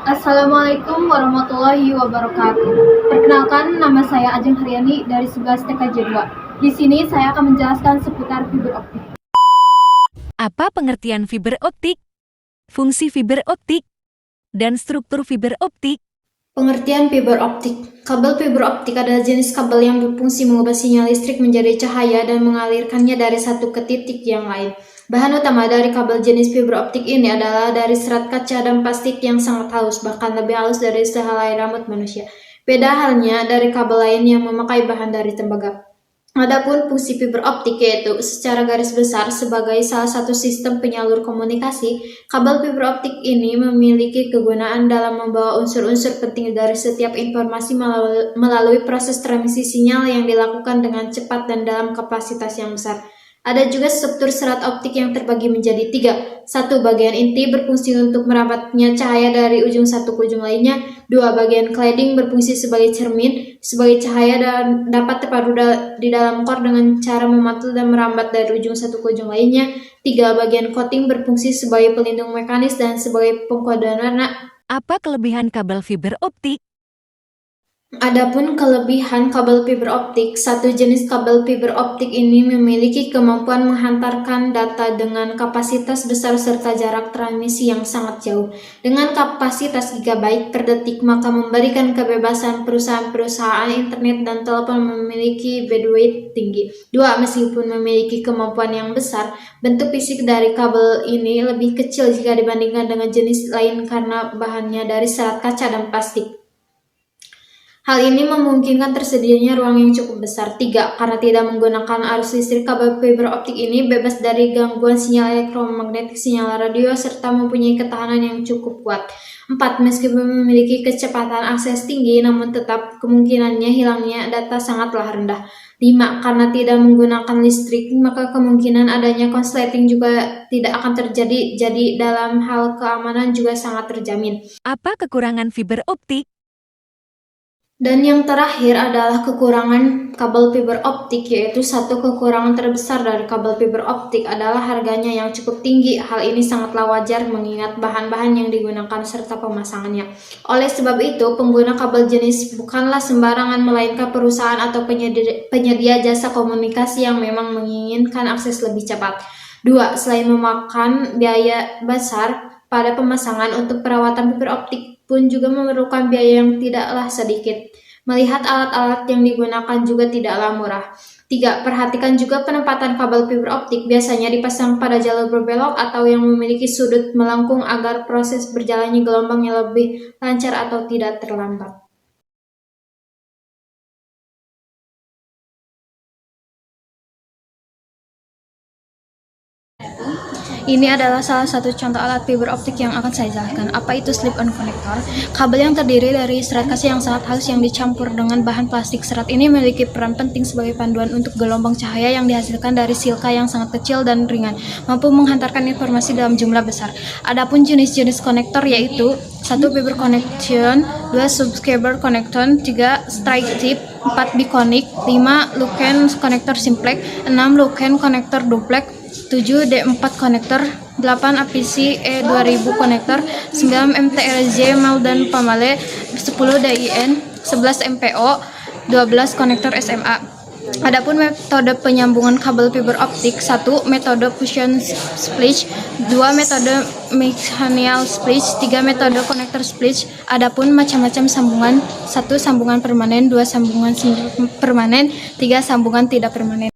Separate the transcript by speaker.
Speaker 1: Assalamualaikum warahmatullahi wabarakatuh. Perkenalkan, nama saya Ajeng Haryani dari 11 TKJ 2. Di sini saya akan menjelaskan seputar fiber optik.
Speaker 2: Apa pengertian fiber optik, fungsi fiber optik, dan struktur fiber optik?
Speaker 1: Pengertian fiber optik. Kabel fiber optik adalah jenis kabel yang berfungsi mengubah sinyal listrik menjadi cahaya dan mengalirkannya dari satu ke titik yang lain. Bahan utama dari kabel jenis fiber optik ini adalah dari serat kaca dan plastik yang sangat halus, bahkan lebih halus dari sehelai rambut manusia. Beda halnya dari kabel lain yang memakai bahan dari tembaga. Adapun fungsi fiber optik yaitu secara garis besar sebagai salah satu sistem penyalur komunikasi, kabel fiber optik ini memiliki kegunaan dalam membawa unsur-unsur penting dari setiap informasi melalui proses transmisi sinyal yang dilakukan dengan cepat dan dalam kapasitas yang besar. Ada juga struktur serat optik yang terbagi menjadi 3. 1. Bagian inti berfungsi untuk merambatnya cahaya dari ujung satu ke ujung lainnya. 2. Bagian cladding berfungsi sebagai cermin, sebagai cahaya dan dapat terpadu di dalam core dengan cara memantul dan merambat dari ujung satu ke ujung lainnya. 3. Bagian coating berfungsi sebagai pelindung mekanis dan sebagai pengkodean warna.
Speaker 2: Apa kelebihan kabel fiber optik?
Speaker 1: Adapun kelebihan kabel fiber optik, satu jenis kabel fiber optik ini memiliki kemampuan menghantarkan data dengan kapasitas besar serta jarak transmisi yang sangat jauh. Dengan kapasitas gigabyte per detik, maka memberikan kebebasan perusahaan-perusahaan internet dan telepon memiliki bandwidth tinggi. 2. Meskipun memiliki kemampuan yang besar, bentuk fisik dari kabel ini lebih kecil jika dibandingkan dengan jenis lain karena bahannya dari serat kaca dan plastik. Hal ini memungkinkan tersedianya ruang yang cukup besar. 3. Karena tidak menggunakan arus listrik, kabel fiber optik ini bebas dari gangguan sinyal elektromagnetik, sinyal radio, serta mempunyai ketahanan yang cukup kuat. 4. Meskipun memiliki kecepatan akses tinggi, namun tetap kemungkinannya hilangnya data sangatlah rendah. 5. Karena tidak menggunakan listrik, maka kemungkinan adanya konsleting juga tidak akan terjadi, jadi dalam hal keamanan juga sangat terjamin.
Speaker 2: Apa kekurangan fiber optik?
Speaker 1: Dan yang terakhir adalah kekurangan kabel fiber optik, yaitu satu kekurangan terbesar dari kabel fiber optik adalah harganya yang cukup tinggi. Hal ini sangatlah wajar mengingat bahan-bahan yang digunakan serta pemasangannya. Oleh sebab itu, pengguna kabel jenis bukanlah sembarangan, melainkan perusahaan atau penyedia jasa komunikasi yang memang menginginkan akses lebih cepat. 2. Selain memakan biaya besar pada pemasangan, untuk perawatan fiber optik pun juga memerlukan biaya yang tidaklah sedikit. Melihat alat-alat yang digunakan juga tidaklah murah. 3. Perhatikan juga penempatan kabel fiber optik. Biasanya dipasang pada jalur berbelok atau yang memiliki sudut melengkung agar proses berjalannya gelombang yang lebih lancar atau tidak terlambat. Ini adalah salah satu contoh alat fiber optik yang akan saya jelaskan. Apa itu slip-on connector? Kabel yang terdiri dari serat kaca yang sangat halus yang dicampur dengan bahan plastik. Serat ini memiliki peran penting sebagai panduan untuk gelombang cahaya yang dihasilkan dari silka yang sangat kecil dan ringan, mampu menghantarkan informasi dalam jumlah besar. Adapun jenis-jenis konektor yaitu 1. Fiber connection, 2. subscriber connection, 3. strike tip, 4. biconic, 5. Lucene connector simplex, 6. Lucene connector duplex, 7. D4 konektor, 8. APC E2000 konektor, 9. MTLJ Mal dan Pamale, 10. DIN, 11. MPO, 12. konektor SMA. Adapun metode penyambungan kabel fiber optik, 1. Metode fusion split, 2. Metode mechanical split, 3. Metode konektor split. Adapun macam-macam sambungan, 1. Sambungan permanen, 2. Sambungan permanen, 3. Sambungan tidak permanen.